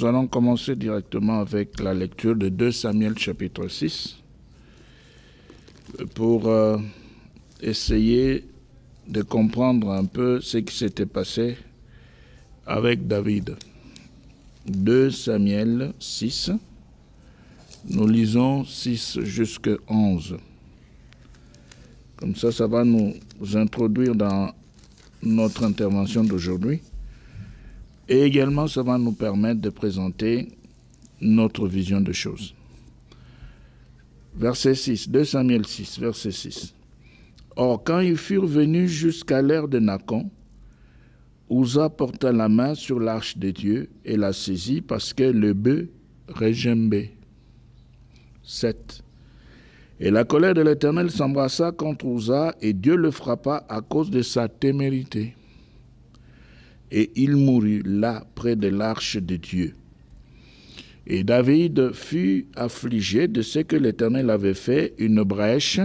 Nous allons commencer directement avec la lecture de 2 Samuel chapitre 6 pour essayer de comprendre un peu ce qui s'était passé avec David. 2 Samuel 6, nous lisons 6 jusqu'à 11. Comme ça va nous introduire dans notre intervention d'aujourd'hui. Et également, ça va nous permettre de présenter notre vision de choses. Verset 6, 2 Samuel 6, verset 6. Or, quand ils furent venus jusqu'à l'ère de Nacon, Uza porta la main sur l'arche de Dieu et la saisit parce que le bœuf régembait. 7. Et la colère de l'Éternel s'embrassa contre Uza et Dieu le frappa à cause de sa témérité. Et il mourut là, près de l'arche de Dieu. Et David fut affligé de ce que l'Éternel avait fait une brèche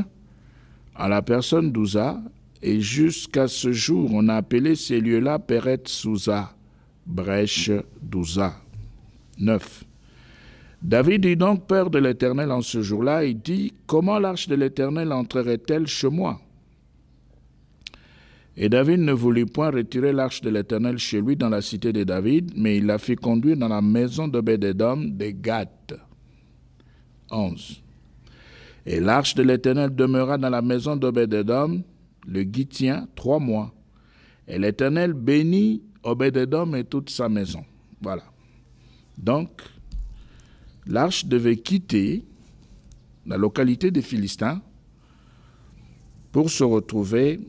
à la personne d'Uza, et jusqu'à ce jour, on a appelé ces lieux-là Peret Souza, brèche d'Uza. 9. David eut donc peur de l'Éternel en ce jour-là et dit, « Comment l'arche de l'Éternel entrerait-elle chez moi ?» Et David ne voulut point retirer l'arche de l'Éternel chez lui dans la cité de David, mais il la fit conduire dans la maison d'Obed-Édom de Gath. 11. Et l'arche de l'Éternel demeura dans la maison d'Obed-Édom, le Gittien, 3 mois. Et l'Éternel bénit Obed-Édom et toute sa maison. Voilà. Donc, l'arche devait quitter la localité des Philistins pour se retrouver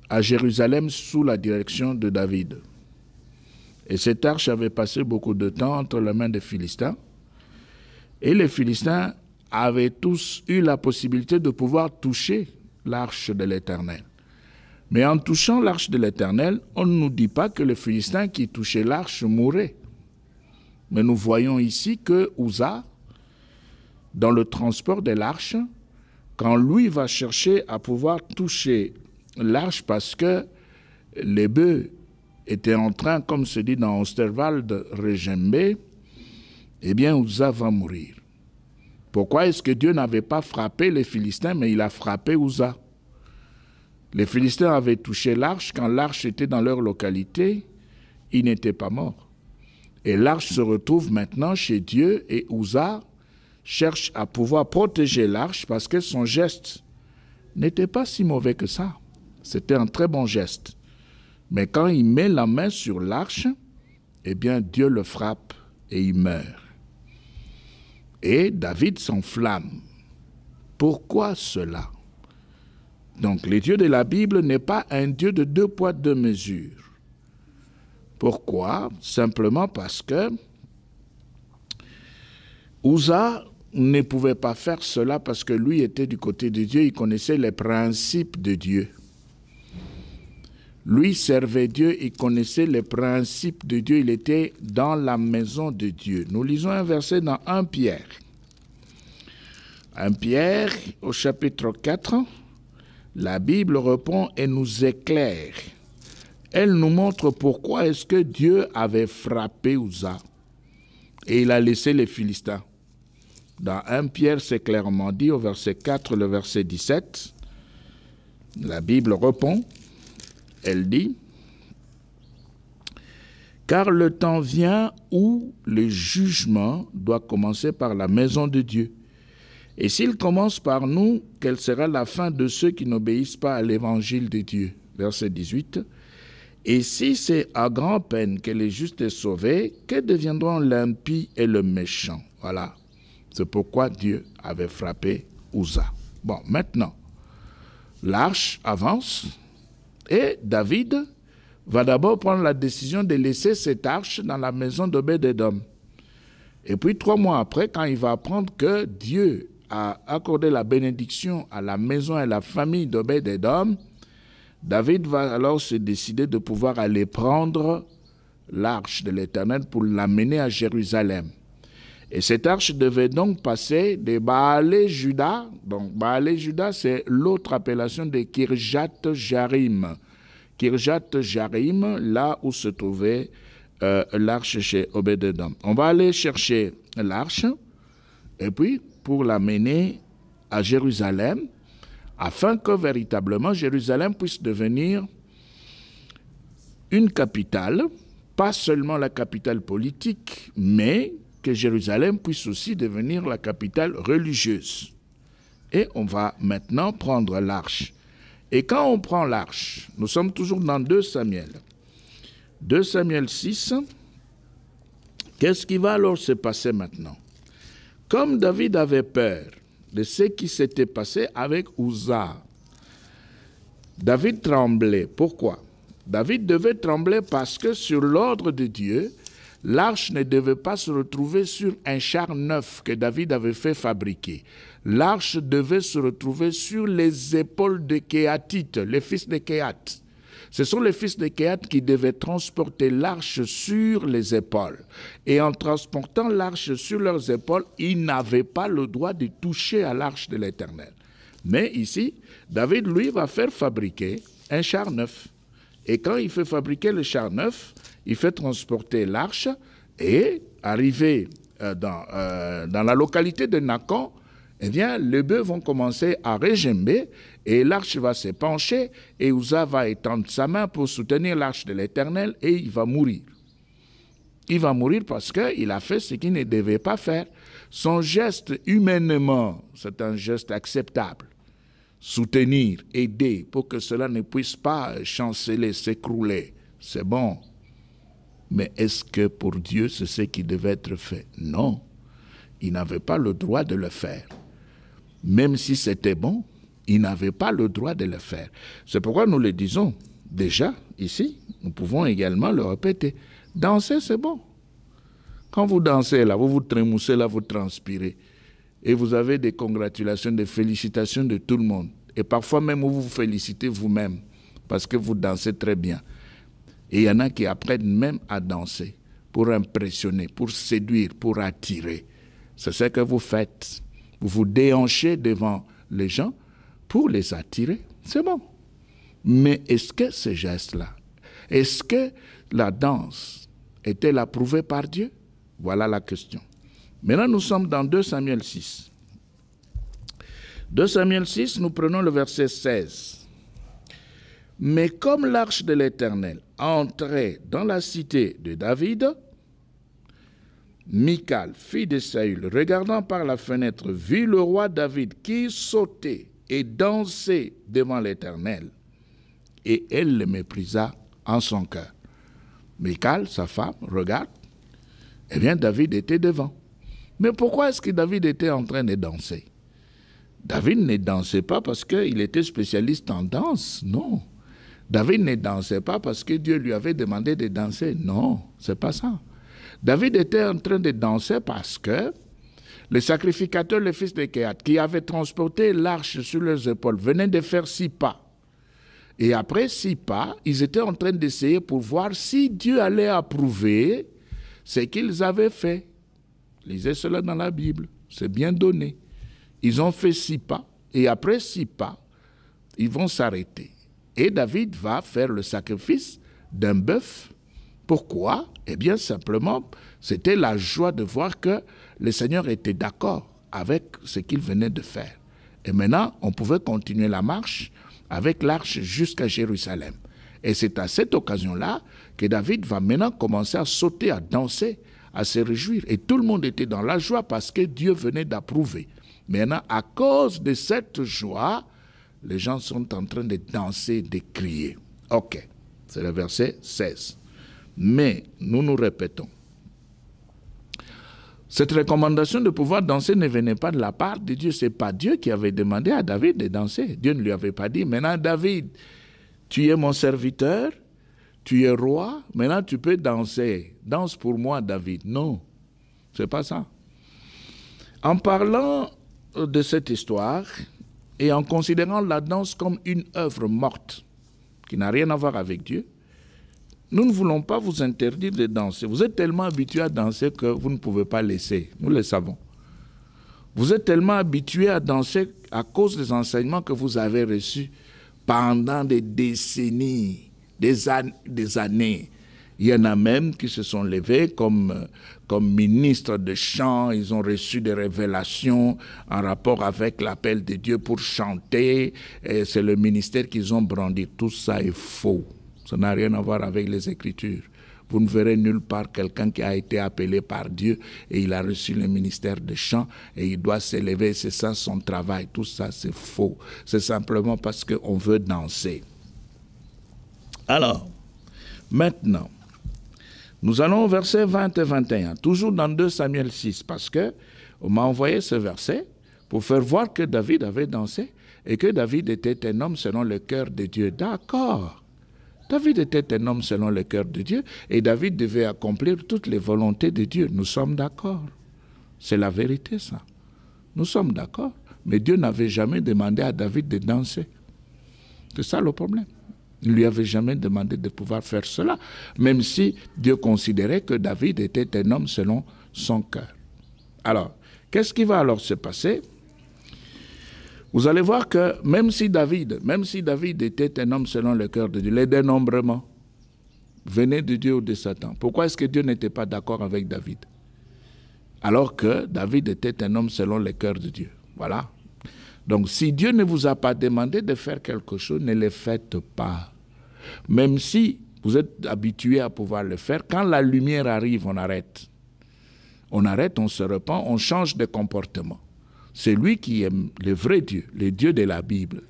à Jérusalem sous la direction de David. Et cette arche avait passé beaucoup de temps entre les mains des Philistins. Et les Philistins avaient tous eu la possibilité de pouvoir toucher l'arche de l'Éternel. Mais en touchant l'arche de l'Éternel, on ne nous dit pas que les Philistins qui touchaient l'arche mouraient. Mais nous voyons ici que Uza, dans le transport de l'arche, quand lui va chercher à pouvoir toucher l'arche parce que les bœufs étaient en train, comme se dit dans Osterwald, de régember, eh bien Uza va mourir. Pourquoi est-ce que Dieu n'avait pas frappé les Philistins, mais il a frappé Uza? Les Philistins avaient touché l'arche, quand l'arche était dans leur localité, ils n'étaient pas morts. Et l'arche se retrouve maintenant chez Dieu et Uza cherche à pouvoir protéger l'arche parce que son geste n'était pas si mauvais que ça. C'était un très bon geste. Mais quand il met la main sur l'arche, eh bien Dieu le frappe et il meurt. Et David s'enflamme. Pourquoi cela? Donc le Dieu de la Bible n'est pas un Dieu de 2 poids 2 mesures. Pourquoi? Simplement parce que Uza ne pouvait pas faire cela parce que lui était du côté de Dieu, il connaissait les principes de Dieu. Lui servait Dieu, il connaissait les principes de Dieu, il était dans la maison de Dieu. Nous lisons un verset dans 1 Pierre. 1 Pierre, au chapitre 4, la Bible répond et nous éclaire. Elle nous montre pourquoi est-ce que Dieu avait frappé Uza et il a laissé les Philistins. Dans 1 Pierre, c'est clairement dit au verset 4, le verset 17, la Bible répond. Elle dit, « Car le temps vient où le jugement doit commencer par la maison de Dieu. Et s'il commence par nous, quelle sera la fin de ceux qui n'obéissent pas à l'évangile de Dieu ?» Verset 18. « Et si c'est à grand-peine que les justes est sauvés, que deviendront l'impie et le méchant ?» Voilà. C'est pourquoi Dieu avait frappé Uza. Bon, maintenant, l'arche avance. Et David va d'abord prendre la décision de laisser cette arche dans la maison d'Obed-Édom. Et puis 3 mois après, quand il va apprendre que Dieu a accordé la bénédiction à la maison et à la famille d'Obed-Édom, David va alors se décider de pouvoir aller prendre l'arche de l'Éternel pour l'amener à Jérusalem. Et cette arche devait donc passer de Baalé-Juda. Donc Baalé-Juda, c'est l'autre appellation de Kirjat-Jarim. Kirjat-Jarim, là où se trouvait l'arche chez Obed-Edom. On va aller chercher l'arche et puis pour l'amener à Jérusalem afin que véritablement Jérusalem puisse devenir une capitale, pas seulement la capitale politique, mais que Jérusalem puisse aussi devenir la capitale religieuse. Et on va maintenant prendre l'arche. Et quand on prend l'arche, nous sommes toujours dans 2 Samuel. 2 Samuel 6, qu'est-ce qui va alors se passer maintenant? Comme David avait peur de ce qui s'était passé avec Uza, David tremblait. Pourquoi? David devait trembler parce que sur l'ordre de Dieu, l'arche ne devait pas se retrouver sur un char neuf que David avait fait fabriquer. L'arche devait se retrouver sur les épaules de Kéatites, les fils de Kéat. Ce sont les fils de Kéat qui devaient transporter l'arche sur les épaules. Et en transportant l'arche sur leurs épaules, ils n'avaient pas le droit de toucher à l'arche de l'Éternel. Mais ici, David, lui, va faire fabriquer un char neuf. Et quand il fait fabriquer le char neuf, il fait transporter l'arche et arrivé dans la localité de Nakon, eh bien, les bœufs vont commencer à régimber et l'arche va se pencher et Uza va étendre sa main pour soutenir l'arche de l'Éternel et il va mourir. Il va mourir parce qu'il a fait ce qu'il ne devait pas faire. Son geste, humainement, c'est un geste acceptable. Soutenir, aider pour que cela ne puisse pas chanceler, s'écrouler, c'est bon. Mais est-ce que pour Dieu, c'est ce qui devait être fait? Non, il n'avait pas le droit de le faire. Même si c'était bon, il n'avait pas le droit de le faire. C'est pourquoi nous le disons déjà ici, nous pouvons également le répéter. Danser, c'est bon. Quand vous dansez là, vous vous trémoussez là, vous transpirez. Et vous avez des congratulations, des félicitations de tout le monde. Et parfois même vous vous félicitez vous-même parce que vous dansez très bien. Et il y en a qui apprennent même à danser pour impressionner, pour séduire, pour attirer. C'est ce que vous faites. Vous vous déhanchez devant les gens pour les attirer. C'est bon. Mais est-ce que ce geste-là, est-ce que la danse est-elle approuvée par Dieu? Voilà la question. Maintenant, nous sommes dans 2 Samuel 6. 2 Samuel 6, nous prenons le verset 16. Mais comme l'arche de l'Éternel entrait dans la cité de David, Michal, fille de Saül, regardant par la fenêtre, vit le roi David qui sautait et dansait devant l'Éternel. Et elle le méprisa en son cœur. Michal, sa femme, regarde. Eh bien, David était devant. Mais pourquoi est-ce que David était en train de danser? David ne dansait pas parce qu'il était spécialiste en danse, non. David ne dansait pas parce que Dieu lui avait demandé de danser, non, c'est pas ça. David était en train de danser parce que les sacrificateurs, les fils de Kéat, qui avaient transporté l'arche sur leurs épaules, venaient de faire 6 pas. Et après 6 pas, ils étaient en train d'essayer pour voir si Dieu allait approuver ce qu'ils avaient fait. Lisez cela dans la Bible, c'est bien donné. Ils ont fait 6 pas, et après 6 pas, ils vont s'arrêter. Et David va faire le sacrifice d'un bœuf. Pourquoi? Eh bien, simplement, c'était la joie de voir que le Seigneur était d'accord avec ce qu'il venait de faire. Et maintenant, on pouvait continuer la marche avec l'arche jusqu'à Jérusalem. Et c'est à cette occasion-là que David va maintenant commencer à sauter, à danser, à se réjouir. Et tout le monde était dans la joie parce que Dieu venait d'approuver. Maintenant, à cause de cette joie, les gens sont en train de danser, de crier. Ok, c'est le verset 16. Mais nous nous répétons. Cette recommandation de pouvoir danser ne venait pas de la part de Dieu. Ce n'est pas Dieu qui avait demandé à David de danser. Dieu ne lui avait pas dit, maintenant David, tu es mon serviteur, tu es roi, maintenant tu peux danser. Danse pour moi, David. Non, ce n'est pas ça. En parlant de cette histoire et en considérant la danse comme une œuvre morte qui n'a rien à voir avec Dieu, nous ne voulons pas vous interdire de danser. Vous êtes tellement habitués à danser que vous ne pouvez pas laisser. Nous le savons. Vous êtes tellement habitués à danser à cause des enseignements que vous avez reçus pendant des décennies, des années. Il y en a même qui se sont levés comme ministres de chant, ils ont reçu des révélations en rapport avec l'appel de Dieu pour chanter, et c'est le ministère qu'ils ont brandi. Tout ça est faux. Ça n'a rien à voir avec les Écritures. Vous ne verrez nulle part quelqu'un qui a été appelé par Dieu et il a reçu le ministère de chant et il doit s'élever, c'est ça son travail. Tout ça, c'est faux. C'est simplement parce qu'on veut danser. Alors, maintenant, nous allons au verset 20 et 21, toujours dans 2 Samuel 6, parce qu'on m'a envoyé ce verset pour faire voir que David avait dansé et que David était un homme selon le cœur de Dieu. D'accord. David était un homme selon le cœur de Dieu et David devait accomplir toutes les volontés de Dieu. Nous sommes d'accord. C'est la vérité, ça. Nous sommes d'accord. Mais Dieu n'avait jamais demandé à David de danser. C'est ça le problème. Il ne lui avait jamais demandé de pouvoir faire cela, même si Dieu considérait que David était un homme selon son cœur. Alors, qu'est-ce qui va alors se passer? Vous allez voir que même si David était un homme selon le cœur de Dieu, les dénombrements venaient de Dieu ou de Satan. Pourquoi est-ce que Dieu n'était pas d'accord avec David? Alors que David était un homme selon le cœur de Dieu. Voilà. Donc, si Dieu ne vous a pas demandé de faire quelque chose, ne le faites pas. Même si vous êtes habitué à pouvoir le faire, quand la lumière arrive, on arrête. On arrête, on se repent, on change de comportement. C'est lui qui aime le vrai Dieu, le Dieu de la Bible.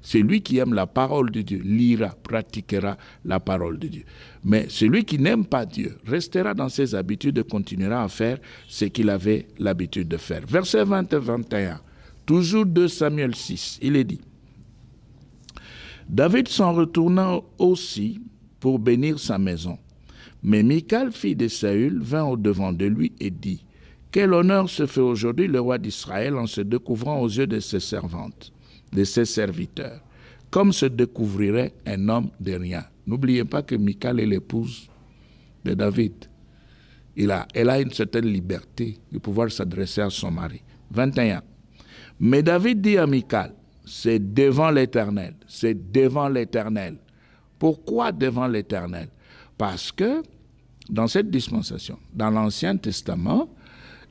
C'est lui qui aime la parole de Dieu, lira, pratiquera la parole de Dieu. Mais celui qui n'aime pas Dieu restera dans ses habitudes et continuera à faire ce qu'il avait l'habitude de faire. Verset 20 et 21. Toujours 2 Samuel 6, il est dit, « David s'en retourna aussi pour bénir sa maison. Mais Michal, fille de Saül, vint au-devant de lui et dit, « Quel honneur se fait aujourd'hui le roi d'Israël en se découvrant aux yeux de ses servantes, de ses serviteurs, comme se découvrirait un homme de rien. » N'oubliez pas que Michal est l'épouse de David. Elle a une certaine liberté de pouvoir s'adresser à son mari. 21. Mais David dit à Michal, c'est devant l'Éternel, c'est devant l'Éternel. Pourquoi devant l'Éternel? Parce que dans cette dispensation, dans l'Ancien Testament,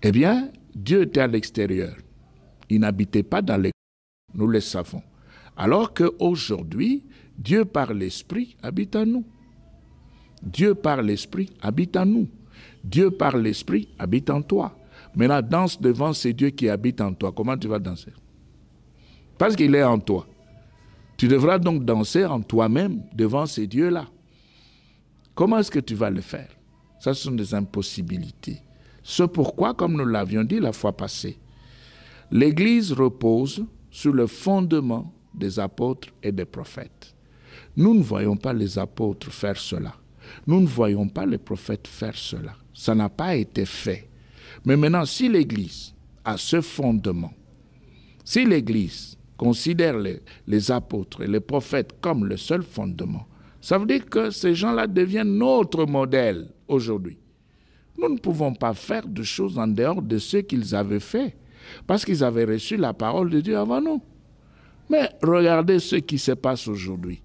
eh bien, Dieu était à l'extérieur. Il n'habitait pas dans l'église, nous le savons. Alors qu'aujourd'hui, Dieu par l'Esprit habite en nous. Dieu par l'Esprit habite en nous. Dieu par l'Esprit habite en toi. Maintenant, danse devant ce Dieu qui habite en toi. Comment tu vas danser? Parce qu'il est en toi. Tu devras donc danser en toi-même devant ces dieux-là. Comment est-ce que tu vas le faire? Ça, ce sont des impossibilités. C'est pourquoi, comme nous l'avions dit la fois passée, l'Église repose sur le fondement des apôtres et des prophètes. Nous ne voyons pas les apôtres faire cela. Nous ne voyons pas les prophètes faire cela. Ça n'a pas été fait. Mais maintenant, si l'Église a ce fondement, si l'Église considère les apôtres et les prophètes comme le seul fondement, ça veut dire que ces gens-là deviennent notre modèle aujourd'hui. Nous ne pouvons pas faire de choses en dehors de ce qu'ils avaient fait, parce qu'ils avaient reçu la parole de Dieu avant nous. Mais regardez ce qui se passe aujourd'hui.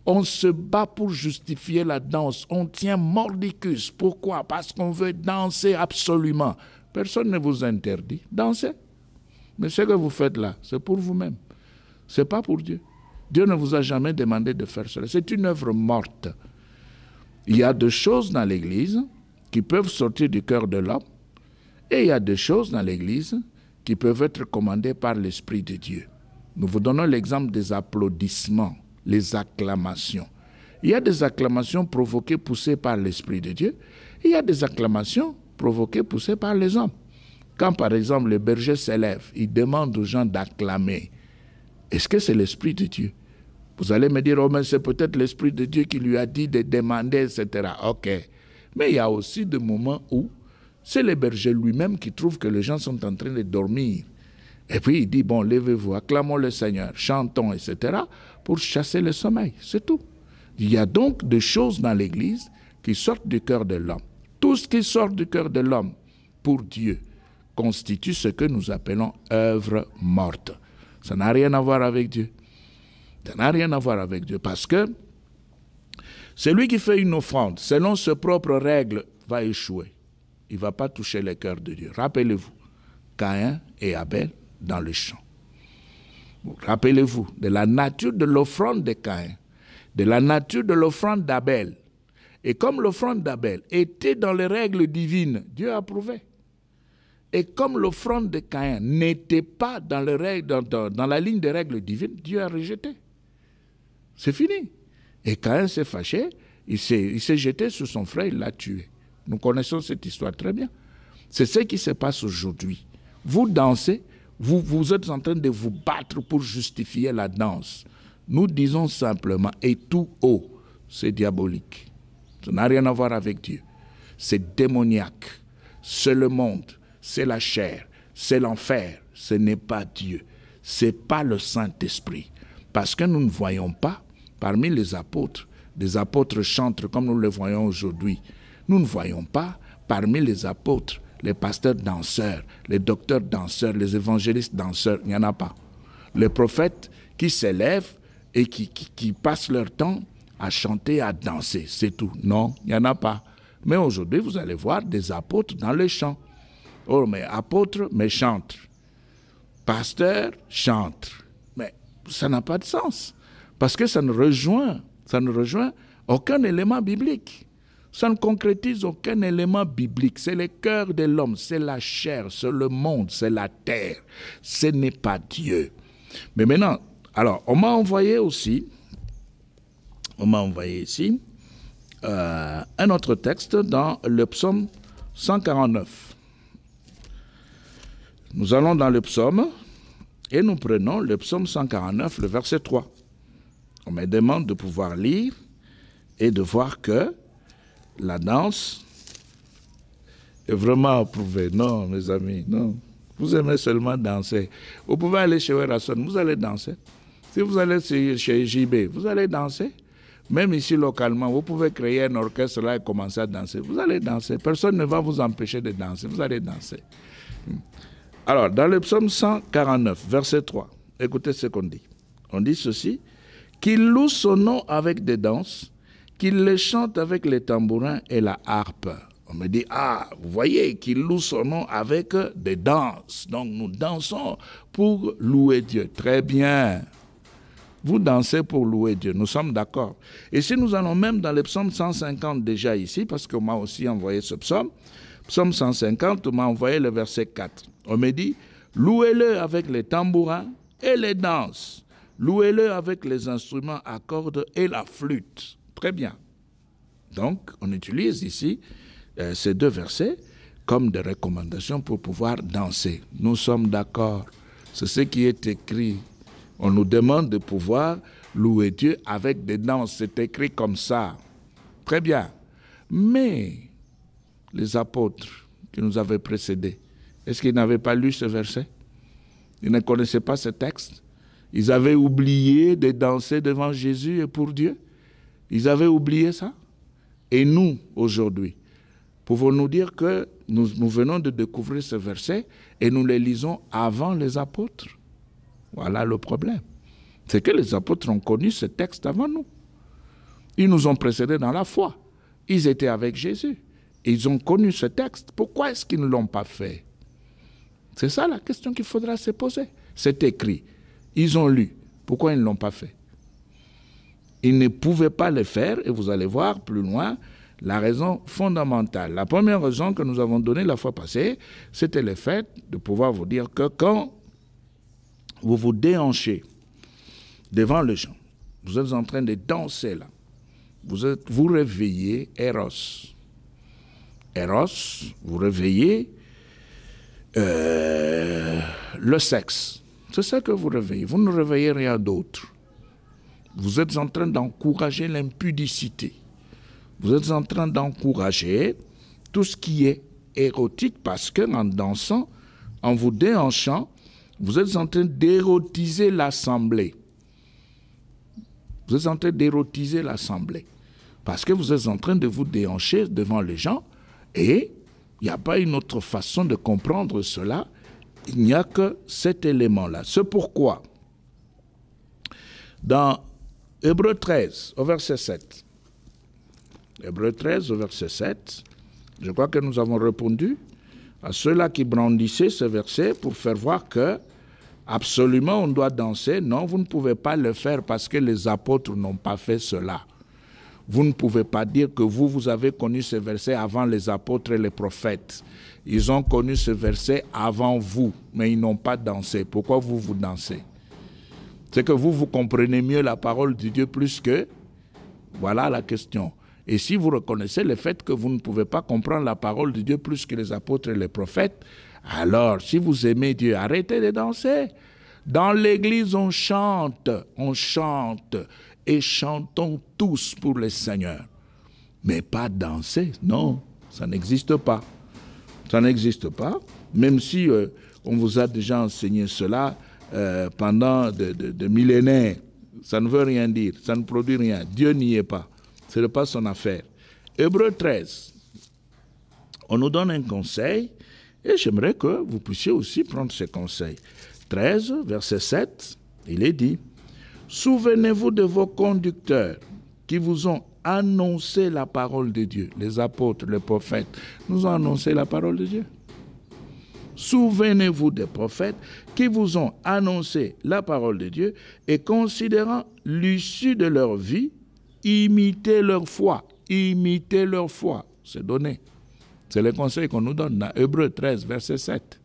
On se bat pour justifier la danse. On tient mordicus. Pourquoi? Parce qu'on veut danser absolument. Personne ne vous interdit. Dansez. Mais ce que vous faites là, c'est pour vous-même. Ce n'est pas pour Dieu. Dieu ne vous a jamais demandé de faire cela. C'est une œuvre morte. Il y a des choses dans l'Église qui peuvent sortir du cœur de l'homme et il y a des choses dans l'Église qui peuvent être commandées par l'Esprit de Dieu. Nous vous donnons l'exemple des applaudissements, les acclamations. Il y a des acclamations provoquées, poussées par l'Esprit de Dieu. Et il y a des acclamations provoquées, poussées par les hommes. Quand par exemple le berger s'élève, il demande aux gens d'acclamer. Est-ce que c'est l'Esprit de Dieu? Vous allez me dire, oh mais c'est peut-être l'Esprit de Dieu qui lui a dit de demander, etc. Ok. Mais il y a aussi des moments où c'est le berger lui-même qui trouve que les gens sont en train de dormir. Et puis il dit, bon, levez-vous, acclamons le Seigneur, chantons, etc., pour chasser le sommeil, c'est tout. Il y a donc des choses dans l'Église qui sortent du cœur de l'homme. Tout ce qui sort du cœur de l'homme pour Dieu constitue ce que nous appelons œuvre morte. Ça n'a rien à voir avec Dieu. Ça n'a rien à voir avec Dieu parce que Celui qui fait une offrande selon ses propres règles va échouer. Il ne va pas toucher le cœur de Dieu. Rappelez-vous, Caïn et Abel dans le champ. Rappelez-vous de la nature de l'offrande de Caïn, de la nature de l'offrande d'Abel. Et comme l'offrande d'Abel était dans les règles divines, Dieu approuvait. Et comme l'offrande de Caïn n'était pas dans la ligne des règles divines, Dieu a rejeté. C'est fini. Et Caïn s'est fâché, il s'est jeté sur son frère, il l'a tué. Nous connaissons cette histoire très bien. C'est ce qui se passe aujourd'hui. Vous dansez, vous êtes en train de vous battre pour justifier la danse. Nous disons simplement, et tout haut, c'est diabolique. Ça n'a rien à voir avec Dieu. C'est démoniaque. C'est le monde, c'est la chair, c'est l'enfer. Ce n'est pas Dieu. Ce n'est pas le Saint-Esprit. Parce que nous ne voyons pas, parmi les apôtres, des apôtres chantres comme nous le voyons aujourd'hui, nous ne voyons pas parmi les apôtres, les pasteurs danseurs, les docteurs danseurs, les évangélistes danseurs, il n'y en a pas. Les prophètes qui s'élèvent et qui passent leur temps à chanter, à danser, c'est tout. Non, il n'y en a pas. Mais aujourd'hui, vous allez voir des apôtres dans les chants. Oh, mais apôtres, mais chantres. Pasteurs, chantres. Mais ça n'a pas de sens. Parce que ça ne rejoint aucun élément biblique. Ça ne concrétise aucun élément biblique. C'est le cœur de l'homme, c'est la chair, c'est le monde, c'est la terre. Ce n'est pas Dieu. Mais maintenant, alors, on m'a envoyé ici un autre texte dans le psaume 149. Nous allons dans le psaume et nous prenons le psaume 149, le verset 3. On me demande de pouvoir lire et de voir que la danse est vraiment approuvée. Non, mes amis, non. Vous aimez seulement danser. Vous pouvez aller chez Werason, vous allez danser. Si vous allez chez JB, vous allez danser. Même ici, localement, vous pouvez créer un orchestre là et commencer à danser. Vous allez danser. Personne ne va vous empêcher de danser. Vous allez danser. Alors, dans le psaume 149, verset 3, écoutez ce qu'on dit. On dit ceci, « Qu'il loue son nom avec des danses, qu'il le chante avec les tambourins et la harpe. » On me dit, vous voyez, qu'il loue son nom avec des danses. Donc, nous dansons pour louer Dieu. Très bien. Vous dansez pour louer Dieu. Nous sommes d'accord. Et si nous allons même dans le psaume 150 déjà ici, parce qu'on m'a aussi envoyé ce psaume, psaume 150, on m'a envoyé le verset 4. On me dit, louez-le avec les tambourins et les danses. Louez-le avec les instruments à cordes et la flûte. Très bien. Donc, on utilise ici ces deux versets comme des recommandations pour pouvoir danser. Nous sommes d'accord. C'est ce qui est écrit. On nous demande de pouvoir louer Dieu avec des danses. C'est écrit comme ça. Très bien. Mais les apôtres qui nous avaient précédés, est-ce qu'ils n'avaient pas lu ce verset? Ils ne connaissaient pas ce texte? Ils avaient oublié de danser devant Jésus et pour Dieu? Ils avaient oublié ça? Et nous, aujourd'hui, pouvons-nous dire que nous venons de découvrir ce verset et nous les lisons avant les apôtres? Voilà le problème. C'est que les apôtres ont connu ce texte avant nous. Ils nous ont précédés dans la foi. Ils étaient avec Jésus. Ils ont connu ce texte. Pourquoi est-ce qu'ils ne l'ont pas fait? C'est ça la question qu'il faudra se poser. C'est écrit. Ils ont lu. Pourquoi ils ne l'ont pas fait? Ils ne pouvaient pas le faire, et vous allez voir plus loin la raison fondamentale. La première raison que nous avons donnée la fois passée, c'était le fait de pouvoir vous dire que quand vous vous déhanchez devant les gens, vous êtes en train de danser là, vous réveillez Eros. Eros, vous réveillez le sexe. C'est ça que vous réveillez. Vous ne réveillez rien d'autre. Vous êtes en train d'encourager l'impudicité. Vous êtes en train d'encourager tout ce qui est érotique parce qu'en dansant, en vous déhanchant, vous êtes en train d'érotiser l'assemblée. Vous êtes en train d'érotiser l'assemblée. Parce que vous êtes en train de vous déhancher devant les gens et il n'y a pas une autre façon de comprendre cela. Il n'y a que cet élément-là. C'est pourquoi, dans Hébreux 13, au verset 7, Hébreux 13, au verset 7. Je crois que nous avons répondu à ceux-là qui brandissaient ce verset pour faire voir que absolument on doit danser. Non, vous ne pouvez pas le faire parce que les apôtres n'ont pas fait cela. Vous ne pouvez pas dire que vous avez connu ce verset avant les apôtres et les prophètes. Ils ont connu ce verset avant vous, mais ils n'ont pas dansé. Pourquoi vous dansez? C'est que vous comprenez mieux la parole de Dieu plus que... Voilà la question. Et si vous reconnaissez le fait que vous ne pouvez pas comprendre la parole de Dieu plus que les apôtres et les prophètes, alors si vous aimez Dieu, arrêtez de danser. Dans l'église, on chante et chantons tous pour le Seigneur. Mais pas danser, non, ça n'existe pas. Ça n'existe pas, même si on vous a déjà enseigné cela pendant de millénaires. Ça ne veut rien dire, ça ne produit rien. Dieu n'y est pas. Ce n'est pas son affaire. Hébreux 13, on nous donne un conseil et j'aimerais que vous puissiez aussi prendre ce conseil. 13, verset 7, il est dit: souvenez-vous de vos conducteurs qui vous ont annoncé la parole de Dieu. Les apôtres, les prophètes nous ont annoncé la parole de Dieu. Souvenez-vous des prophètes qui vous ont annoncé la parole de Dieu et considérant l'issue de leur vie, imitez leur foi. Imitez leur foi. C'est donné. C'est le conseil qu'on nous donne dans Hébreux 13, verset 7.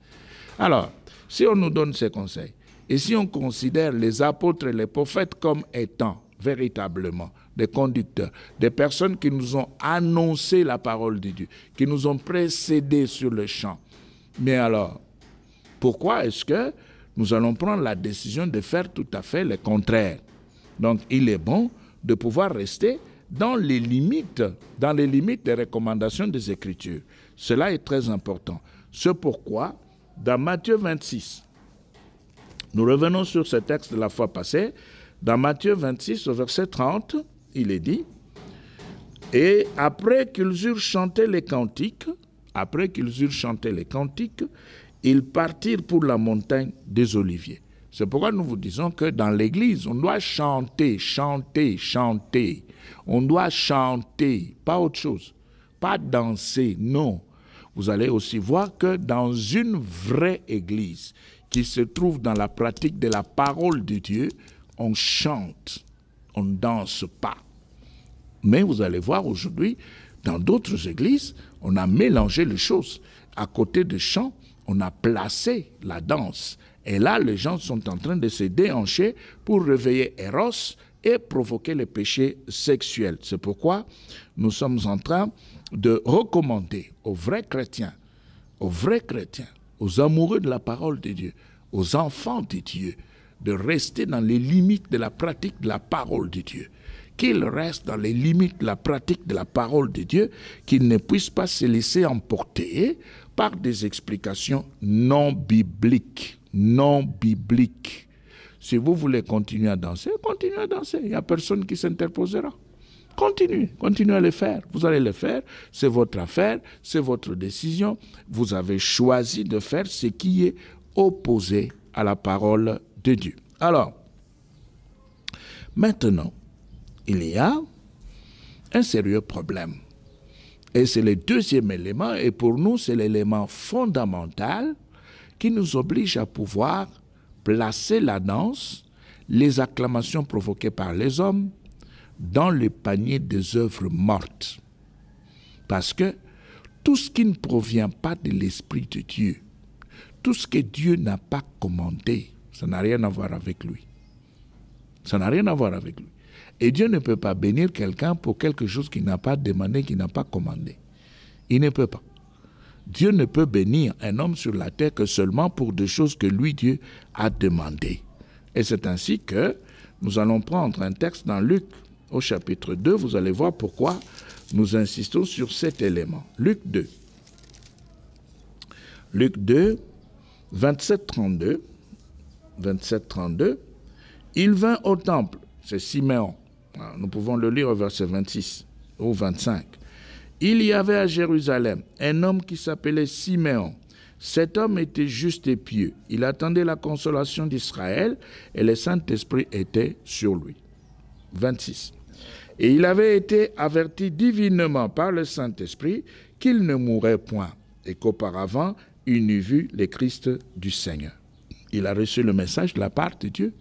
Alors, si on nous donne ces conseils, et si on considère les apôtres et les prophètes comme étant véritablement des conducteurs, des personnes qui nous ont annoncé la parole de Dieu, qui nous ont précédés sur le champ, mais alors, pourquoi est-ce que nous allons prendre la décision de faire tout à fait le contraire? Donc, il est bon de pouvoir rester dans les limites des recommandations des Écritures. Cela est très important. C'est pourquoi, dans Matthieu 26, nous revenons sur ce texte de la fois passée, dans Matthieu 26, au verset 30, il est dit: « Et après qu'ils eurent chanté les cantiques, ils partirent pour la montagne des Oliviers. » C'est pourquoi nous vous disons que dans l'église, on doit chanter. On doit chanter, pas autre chose. Pas danser, non. Vous allez aussi voir que dans une vraie église qui se trouve dans la pratique de la parole de Dieu, on chante, on ne danse pas. Mais vous allez voir aujourd'hui, dans d'autres églises, on a mélangé les choses. À côté de chant, on a placé la danse. Et là, les gens sont en train de se déhancher pour réveiller Eros et provoquer les péchés sexuels. C'est pourquoi nous sommes en train de recommander aux vrais chrétiens, aux amoureux de la parole de Dieu, aux enfants de Dieu, de rester dans les limites de la pratique de la parole de Dieu. Qu'ils restent dans les limites de la pratique de la parole de Dieu, qu'ils ne puissent pas se laisser emporter par des explications non bibliques. Si vous voulez continuer à danser, continuez à danser. Il n'y a personne qui s'interposera. Continuez à le faire. Vous allez le faire, c'est votre affaire, c'est votre décision. Vous avez choisi de faire ce qui est opposé à la parole de Dieu. Alors, maintenant, il y a un sérieux problème. Et c'est le deuxième élément, et pour nous, c'est l'élément fondamental qui nous oblige à pouvoir placer la danse, les acclamations provoquées par les hommes, dans le panier des œuvres mortes. Parce que tout ce qui ne provient pas de l'Esprit de Dieu, tout ce que Dieu n'a pas commandé, ça n'a rien à voir avec lui. Ça n'a rien à voir avec lui. Et Dieu ne peut pas bénir quelqu'un pour quelque chose qu'il n'a pas demandé, qu'il n'a pas commandé. Il ne peut pas. Dieu ne peut bénir un homme sur la terre que seulement pour des choses que lui, Dieu, a demandées. Et c'est ainsi que nous allons prendre un texte dans Luc, au chapitre 2. Vous allez voir pourquoi nous insistons sur cet élément. Luc 2. Luc 2, 27-32. 27-32. Il vint au temple, c'est Siméon. Nous pouvons le lire au verset 26 ou 25. Il y avait à Jérusalem un homme qui s'appelait Siméon. Cet homme était juste et pieux. Il attendait la consolation d'Israël et le Saint-Esprit était sur lui. 26. Et il avait été averti divinement par le Saint-Esprit qu'il ne mourrait point et qu'auparavant, il n'eût vu le Christ du Seigneur. Il a reçu le message de la part de Dieu,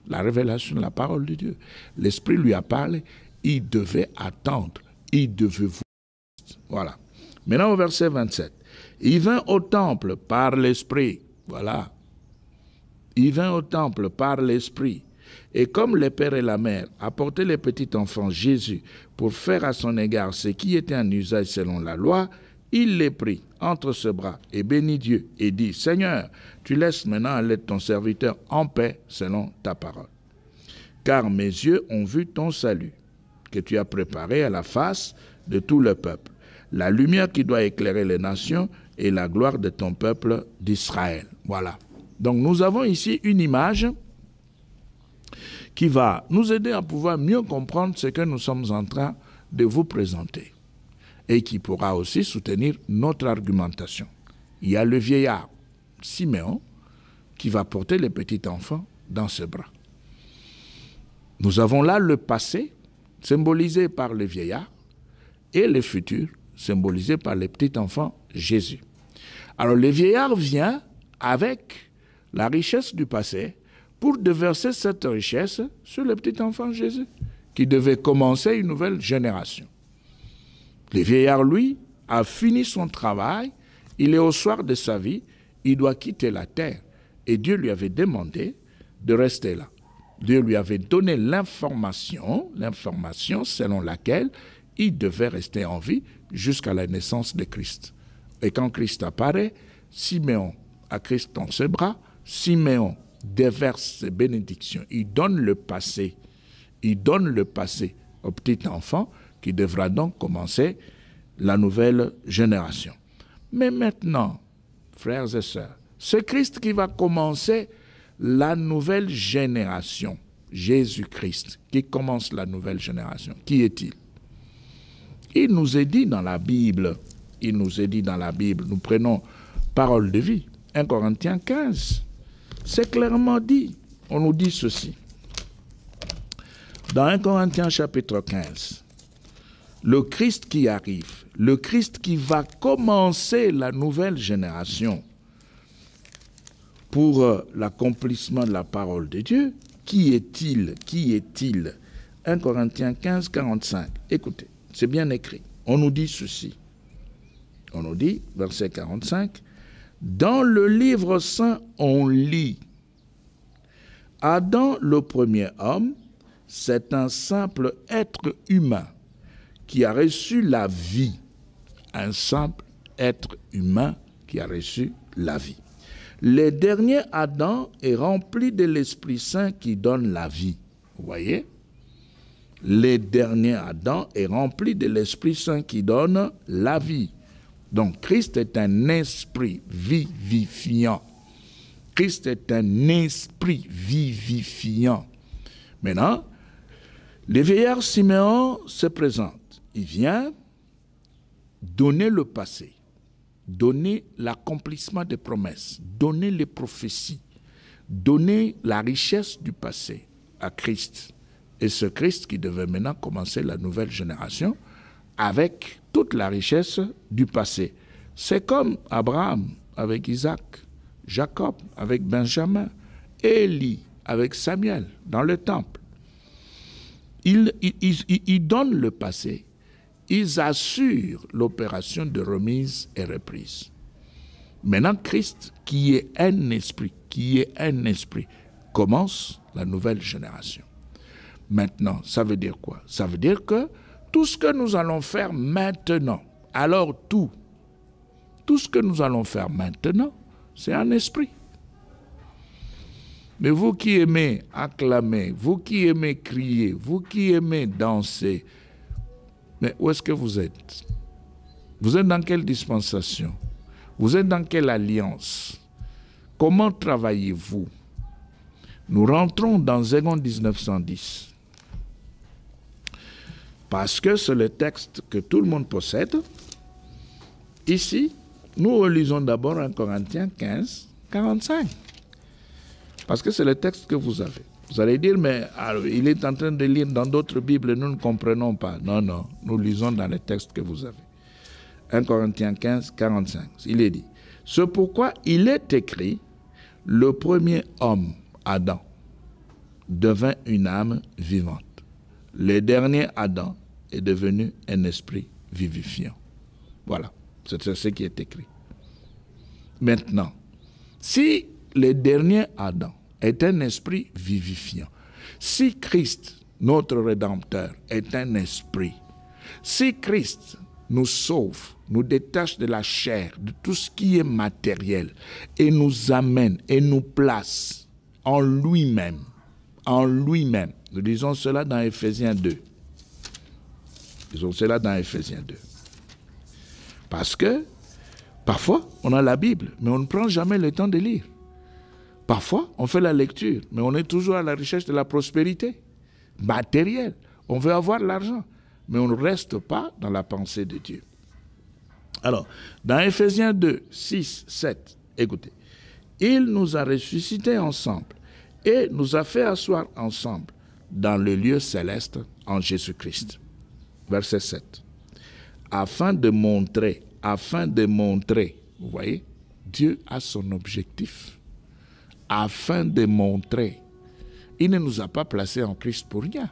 la révélation de la parole de Dieu. L'Esprit lui a parlé, il devait attendre, il devait voir. Voilà. Maintenant au verset 27. Il vint au temple par l'Esprit. Voilà. Il vint au temple par l'Esprit. Et comme le père et la mère apportaient le petit enfant Jésus pour faire à son égard ce qui était en usage selon la loi, il les prit entre ses bras et bénit Dieu et dit, Seigneur, tu laisses maintenant aller ton serviteur en paix selon ta parole. Car mes yeux ont vu ton salut, que tu as préparé à la face de tout le peuple, la lumière qui doit éclairer les nations et la gloire de ton peuple d'Israël. Voilà. Donc nous avons ici une image qui va nous aider à pouvoir mieux comprendre ce que nous sommes en train de vous présenter et qui pourra aussi soutenir notre argumentation. Il y a le vieillard, Siméon, qui va porter le petit enfant dans ses bras. Nous avons là le passé, symbolisé par le vieillard, et le futur, symbolisé par le petit enfant Jésus. Alors le vieillard vient avec la richesse du passé pour déverser cette richesse sur le petit enfant Jésus, qui devait commencer une nouvelle génération. Le vieillard, lui, a fini son travail, il est au soir de sa vie, il doit quitter la terre. Et Dieu lui avait demandé de rester là. Dieu lui avait donné l'information selon laquelle il devait rester en vie jusqu'à la naissance de Christ. Et quand Christ apparaît, Siméon a Christ dans ses bras, Siméon déverse ses bénédictions, il donne le passé au petit enfant qui devra donc commencer la nouvelle génération. Mais maintenant, frères et sœurs, c'est Christ qui va commencer la nouvelle génération. Jésus-Christ qui commence la nouvelle génération. Qui est-il? Il nous est dit dans la Bible, nous prenons parole de vie, 1 Corinthiens 15, c'est clairement dit, on nous dit ceci. Dans 1 Corinthiens chapitre 15, le Christ qui arrive, le Christ qui va commencer la nouvelle génération pour l'accomplissement de la parole de Dieu, qui est-il? Qui est-il? 1 Corinthiens 15, 45. Écoutez, c'est bien écrit. On nous dit ceci. On nous dit, verset 45, dans le livre saint, on lit, Adam, le premier homme, c'est un simple être humain qui a reçu la vie. Un simple être humain qui a reçu la vie. Le dernier Adam est rempli de l'Esprit Saint qui donne la vie. Vous voyez? Le dernier Adam est rempli de l'Esprit Saint qui donne la vie. Donc Christ est un esprit vivifiant. Christ est un esprit vivifiant. Maintenant, le vieillard Siméon se présente. Il vient donner le passé, donner l'accomplissement des promesses, donner les prophéties, donner la richesse du passé à Christ. Et ce Christ qui devait maintenant commencer la nouvelle génération avec toute la richesse du passé. C'est comme Abraham avec Isaac, Jacob avec Benjamin, Élie avec Samuel dans le temple. Ils donnent le passé, ils assurent l'opération de remise et reprise. Maintenant, Christ, qui est un esprit, commence la nouvelle génération. Maintenant, ça veut dire quoi? Ça veut dire que tout ce que nous allons faire maintenant, alors tout ce que nous allons faire maintenant, c'est un esprit. Mais vous qui aimez acclamer, vous qui aimez crier, vous qui aimez danser, mais où est-ce que vous êtes? Vous êtes dans quelle dispensation? Vous êtes dans quelle alliance? Comment travaillez-vous? Nous rentrons dans Zégon 1910. Parce que c'est le texte que tout le monde possède. Ici, nous relisons d'abord 1 Corinthiens 15, 45. Parce que c'est le texte que vous avez. Vous allez dire, mais alors, il est en train de lire dans d'autres Bibles, nous ne comprenons pas. Non, non, nous lisons dans les textes que vous avez. 1 Corinthiens 15, 45, il est dit, « C'est pourquoi il est écrit, le premier homme, Adam, devint une âme vivante. Le dernier Adam est devenu un esprit vivifiant. » Voilà, c'est ce qui est écrit. Maintenant, si le dernier Adam est un esprit vivifiant, si Christ, notre Rédempteur, est un esprit, si Christ nous sauve, nous détache de la chair, de tout ce qui est matériel, et nous amène et nous place en lui-même, nous disons cela dans Éphésiens 2. Disons cela dans Éphésiens 2. Parce que, parfois, on a la Bible, mais on ne prend jamais le temps de lire. Parfois, on fait la lecture, mais on est toujours à la recherche de la prospérité matérielle. On veut avoir l'argent, mais on ne reste pas dans la pensée de Dieu. Alors, dans Éphésiens 2, 6, 7, écoutez. « Il nous a ressuscités ensemble et nous a fait asseoir ensemble dans le lieu céleste en Jésus-Christ. » Verset 7. Afin de montrer, vous voyez, Dieu a son objectif. Afin de montrer. Il ne nous a pas placés en Christ pour rien.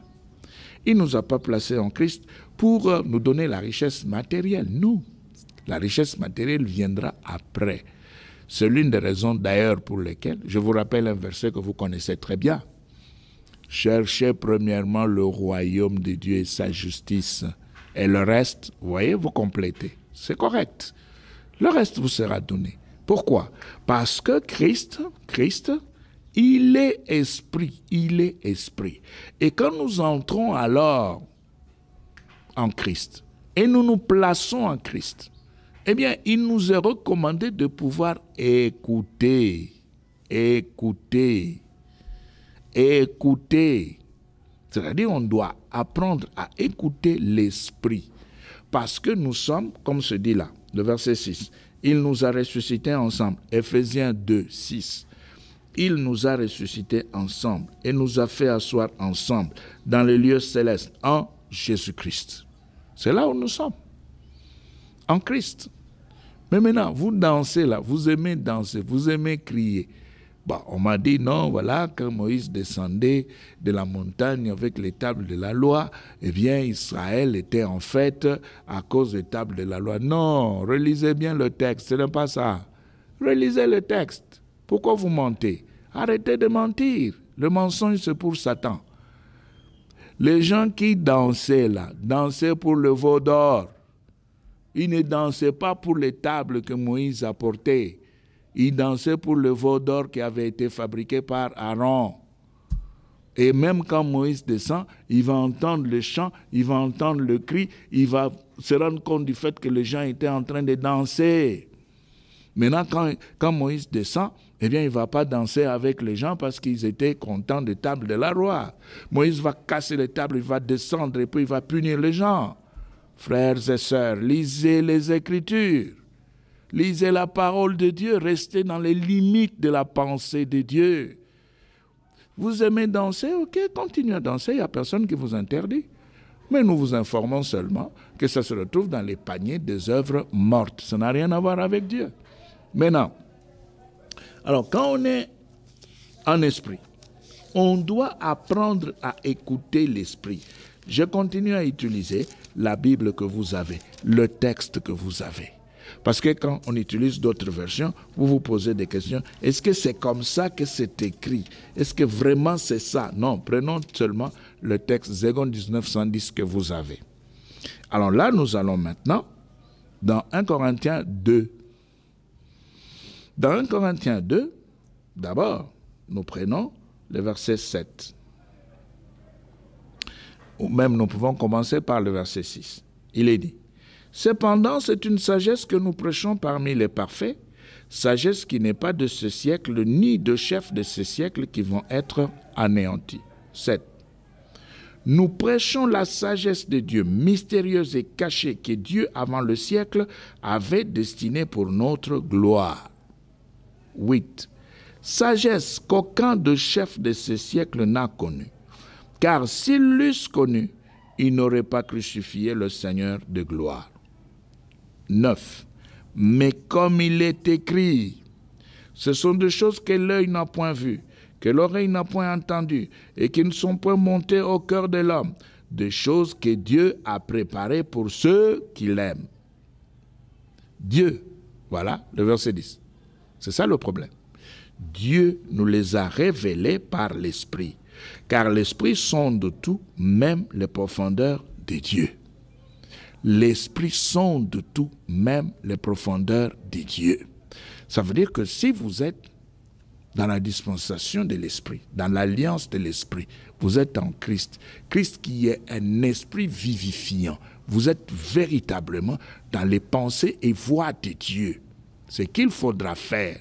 Il ne nous a pas placés en Christ pour nous donner la richesse matérielle. Nous, la richesse matérielle viendra après. C'est l'une des raisons d'ailleurs pour lesquelles, je vous rappelle un verset que vous connaissez très bien. Cherchez premièrement le royaume de Dieu et sa justice. Et le reste, vous voyez, vous complétez. C'est correct. Le reste vous sera donné. Pourquoi? Parce que Christ, il est esprit. Et quand nous entrons alors en Christ, et nous nous plaçons en Christ, eh bien, il nous est recommandé de pouvoir écouter. C'est-à-dire, on doit apprendre à écouter l'esprit. Parce que nous sommes, comme se dit là, le verset 6, il nous a ressuscités ensemble. Éphésiens 2, 6. Il nous a ressuscités ensemble et nous a fait asseoir ensemble dans les lieux célestes en Jésus-Christ. C'est là où nous sommes, en Christ. Mais maintenant, vous dansez là, vous aimez danser, vous aimez crier. Bon, on m'a dit non, voilà, quand Moïse descendait de la montagne avec les tables de la loi, eh bien, Israël était en fait à cause des tables de la loi. Non, relisez bien le texte, ce n'est pas ça. Relisez le texte. Pourquoi vous mentez? Arrêtez de mentir. Le mensonge, c'est pour Satan. Les gens qui dansaient là, dansaient pour le veau d'or. Ils ne dansaient pas pour les tables que Moïse a portées. Ils dansaient pour le veau d'or qui avait été fabriqué par Aaron. Et même quand Moïse descend, il va entendre le chant, il va entendre le cri, il va se rendre compte du fait que les gens étaient en train de danser. Maintenant, quand Moïse descend, eh bien, il ne va pas danser avec les gens parce qu'ils étaient contents des tables de la loi. Moïse va casser les tables, il va descendre et puis il va punir les gens. Frères et sœurs, lisez les Écritures. Lisez la parole de Dieu, restez dans les limites de la pensée de Dieu. Vous aimez danser, ok, continuez à danser, il n'y a personne qui vous interdit. Mais nous vous informons seulement que ça se retrouve dans les paniers des œuvres mortes. Ça n'a rien à voir avec Dieu. Maintenant, alors quand on est en esprit, on doit apprendre à écouter l'esprit. Je continue à utiliser la Bible que vous avez, le texte que vous avez. Parce que quand on utilise d'autres versions, vous vous posez des questions. Est-ce que c'est comme ça que c'est écrit? Est-ce que vraiment c'est ça? Non, prenons seulement le texte 2 19, 110 que vous avez. Alors là, nous allons maintenant dans 1 Corinthiens 2. Dans 1 Corinthiens 2, d'abord, nous prenons le verset 7. Ou même nous pouvons commencer par le verset 6. Il est dit: cependant, c'est une sagesse que nous prêchons parmi les parfaits, sagesse qui n'est pas de ce siècle, ni de chefs de ce siècle qui vont être anéantis. 7. Nous prêchons la sagesse de Dieu, mystérieuse et cachée, que Dieu, avant le siècle, avait destinée pour notre gloire. 8. sagesse qu'aucun de chefs de ce siècle n'a connue. Car s'ils l'eussent connue, ils n'auraient pas crucifié le Seigneur de gloire. 9. Mais comme il est écrit, ce sont des choses que l'œil n'a point vues, que l'oreille n'a point entendues, et qui ne sont point montées au cœur de l'homme, des choses que Dieu a préparées pour ceux qui l'aiment. Dieu, voilà le verset 10. C'est ça le problème. Dieu nous les a révélées par l'Esprit, car l'Esprit sonde tout, même les profondeurs de Dieu. L'Esprit sonde tout, même les profondeurs de Dieu. Ça veut dire que si vous êtes dans la dispensation de l'Esprit, dans l'alliance de l'Esprit, vous êtes en Christ. Christ qui est un esprit vivifiant. Vous êtes véritablement dans les pensées et voies de Dieu. Ce qu'il faudra faire,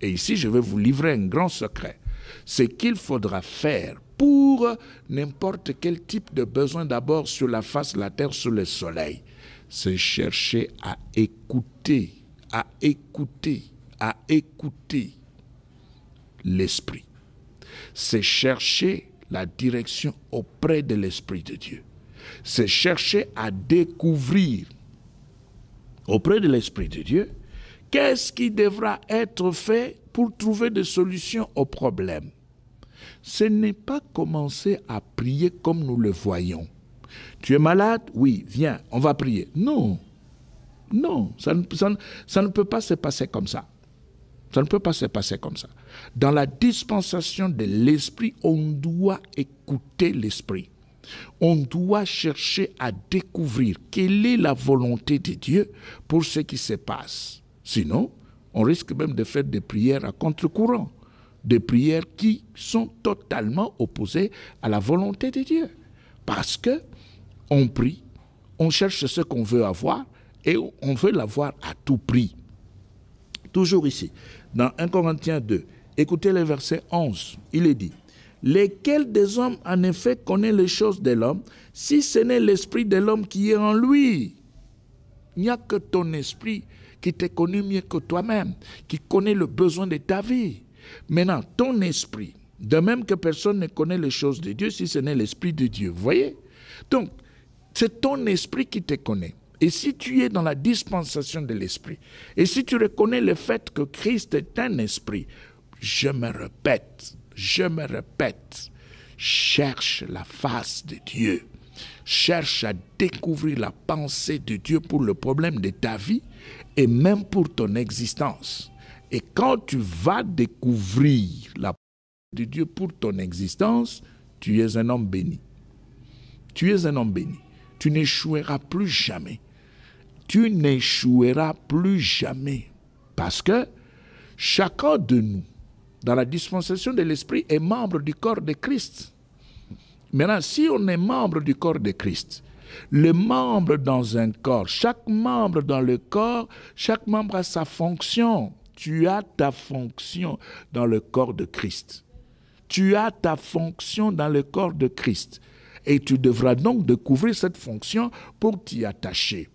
et ici je vais vous livrer un grand secret, ce qu'il faudra faire pour n'importe quel type de besoin d'abord sur la face de la terre, sur le soleil, c'est chercher à écouter l'Esprit. C'est chercher la direction auprès de l'Esprit de Dieu. C'est chercher à découvrir auprès de l'Esprit de Dieu qu'est-ce qui devra être fait pour trouver des solutions aux problèmes. Ce n'est pas commencer à prier comme nous le voyons. Tu es malade? Oui, viens, on va prier. Non, ça ne peut pas se passer comme ça. Ça ne peut pas se passer comme ça. Dans la dispensation de l'Esprit, on doit écouter l'Esprit. On doit chercher à découvrir quelle est la volonté de Dieu pour ce qui se passe. Sinon, on risque même de faire des prières à contre-courant, des prières qui sont totalement opposées à la volonté de Dieu. Parce que on prie, on cherche ce qu'on veut avoir et on veut l'avoir à tout prix. Toujours ici, dans 1 Corinthiens 2, écoutez le verset 11, il est dit: « Lesquels des hommes en effet connaît les choses de l'homme, si ce n'est l'esprit de l'homme qui est en lui? » Il n'y a que ton esprit qui te connaît mieux que toi-même, qui connaît le besoin de ta vie. Maintenant, ton esprit, de même que personne ne connaît les choses de Dieu si ce n'est l'esprit de Dieu. Vous voyez? Donc, c'est ton esprit qui te connaît. Et si tu es dans la dispensation de l'esprit, et si tu reconnais le fait que Christ est un esprit, je me répète, cherche la face de Dieu. Cherche à découvrir la pensée de Dieu pour le problème de ta vie et même pour ton existence. Et quand tu vas découvrir la pensée de Dieu pour ton existence, tu es un homme béni. Tu es un homme béni. Tu n'échoueras plus jamais. Tu n'échoueras plus jamais. Parce que chacun de nous, dans la dispensation de l'Esprit, est membre du corps de Christ. Maintenant, si on est membre du corps de Christ, les membres dans un corps, chaque membre dans le corps, chaque membre a sa fonction. Tu as ta fonction dans le corps de Christ. Tu as ta fonction dans le corps de Christ. Et tu devras donc découvrir cette fonction pour t'y attacher.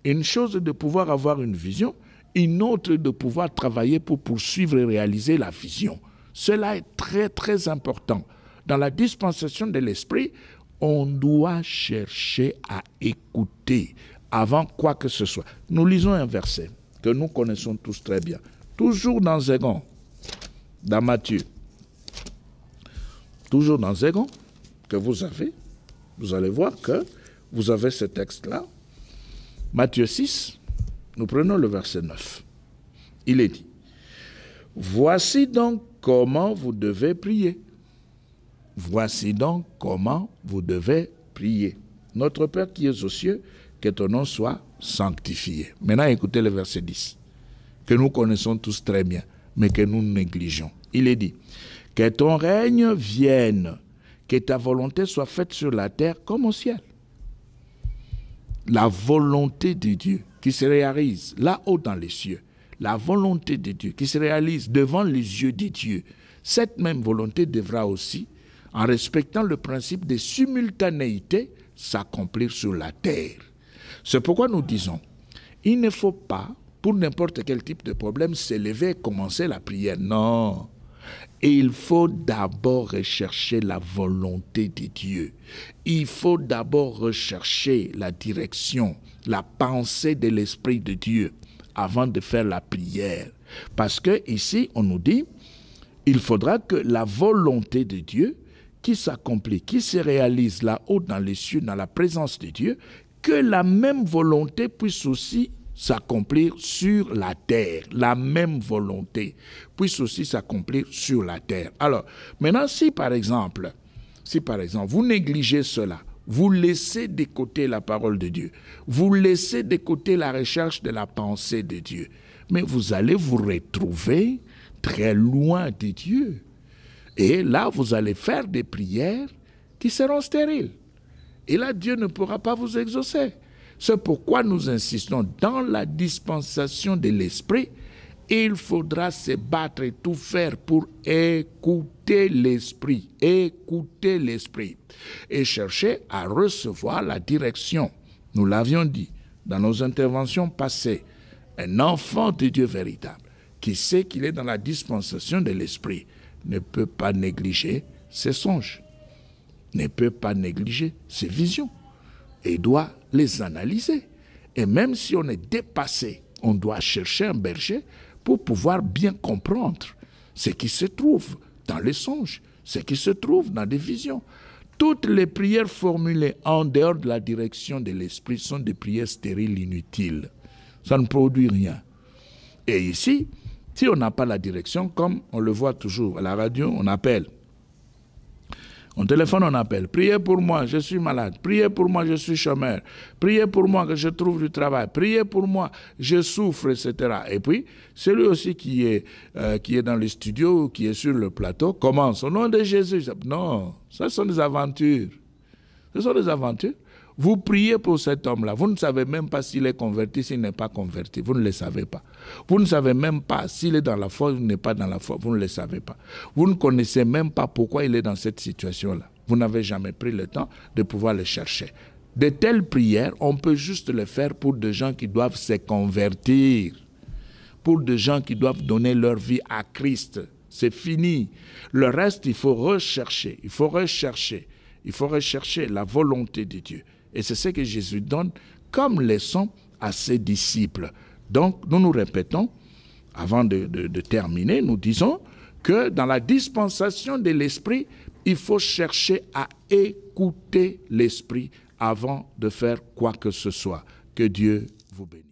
Une chose est de pouvoir avoir une vision, une autre est de pouvoir travailler pour poursuivre et réaliser la vision. Cela est très, très important. Dans la dispensation de l'Esprit, on doit chercher à écouter avant quoi que ce soit. Nous lisons un verset que nous connaissons tous très bien. Toujours dans Zégon, dans Matthieu. Toujours dans Zégon, que vous avez. Vous allez voir que vous avez ce texte-là. Matthieu 6, nous prenons le verset 9. Il est dit: « Voici donc comment vous devez prier. Voici donc comment vous devez prier. Notre Père qui es aux cieux, que ton nom soit sanctifié. » Maintenant, écoutez le verset 10, que nous connaissons tous très bien, mais que nous négligeons. Il est dit: « Que ton règne vienne, que ta volonté soit faite sur la terre comme au ciel. » La volonté de Dieu qui se réalise là-haut dans les cieux, la volonté de Dieu qui se réalise devant les yeux de Dieu, cette même volonté devra aussi, en respectant le principe de simultanéité, s'accomplir sur la terre. C'est pourquoi nous disons, il ne faut pas, pour n'importe quel type de problème, s'élever et commencer la prière. Non, Et il faut d'abord rechercher la volonté de Dieu. Il faut d'abord rechercher la direction, la pensée de l'Esprit de Dieu avant de faire la prière. Parce que ici, on nous dit, il faudra que la volonté de Dieu qui s'accomplit, qui se réalise là-haut dans les cieux, dans la présence de Dieu, que la même volonté puisse aussi s'accomplir sur la terre. La même volonté puisse aussi s'accomplir sur la terre. Alors, maintenant, si par exemple, vous négligez cela, vous laissez de côté la parole de Dieu, vous laissez de côté la recherche de la pensée de Dieu, mais vous allez vous retrouver très loin de Dieu. Et là, vous allez faire des prières qui seront stériles. Et là, Dieu ne pourra pas vous exaucer. C'est pourquoi nous insistons dans la dispensation de l'Esprit. Il faudra se battre et tout faire pour écouter l'Esprit. Écouter l'Esprit. Et chercher à recevoir la direction. Nous l'avions dit dans nos interventions passées. Un enfant de Dieu véritable qui sait qu'il est dans la dispensation de l'Esprit ne peut pas négliger ses songes, ne peut pas négliger ses visions et doit les analyser. Et même si on est dépassé, on doit chercher un berger pour pouvoir bien comprendre ce qui se trouve dans les songes, ce qui se trouve dans des visions. Toutes les prières formulées en dehors de la direction de l'Esprit sont des prières stériles, inutiles. Ça ne produit rien. Et ici, si on n'a pas la direction, comme on le voit toujours à la radio, on appelle. On téléphone, on appelle. Priez pour moi, je suis malade. Priez pour moi, je suis chômeur. Priez pour moi que je trouve du travail. Priez pour moi, je souffre, etc. Et puis, celui aussi qui est dans le studio, qui est sur le plateau, commence au nom de Jésus. Non, ce sont des aventures. Ce sont des aventures. Vous priez pour cet homme-là. Vous ne savez même pas s'il est converti, s'il n'est pas converti. Vous ne le savez pas. Vous ne savez même pas s'il est dans la foi ou n'est pas dans la foi. Vous ne le savez pas. Vous ne connaissez même pas pourquoi il est dans cette situation-là. Vous n'avez jamais pris le temps de pouvoir le chercher. De telles prières, on peut juste les faire pour des gens qui doivent se convertir. Pour des gens qui doivent donner leur vie à Christ. C'est fini. Le reste, il faut rechercher. Il faut rechercher. Il faut rechercher la volonté de Dieu. Et c'est ce que Jésus donne comme leçon à ses disciples. Donc, nous nous répétons, avant de terminer, nous disons que dans la dispensation de l'Esprit, il faut chercher à écouter l'Esprit avant de faire quoi que ce soit. Que Dieu vous bénisse.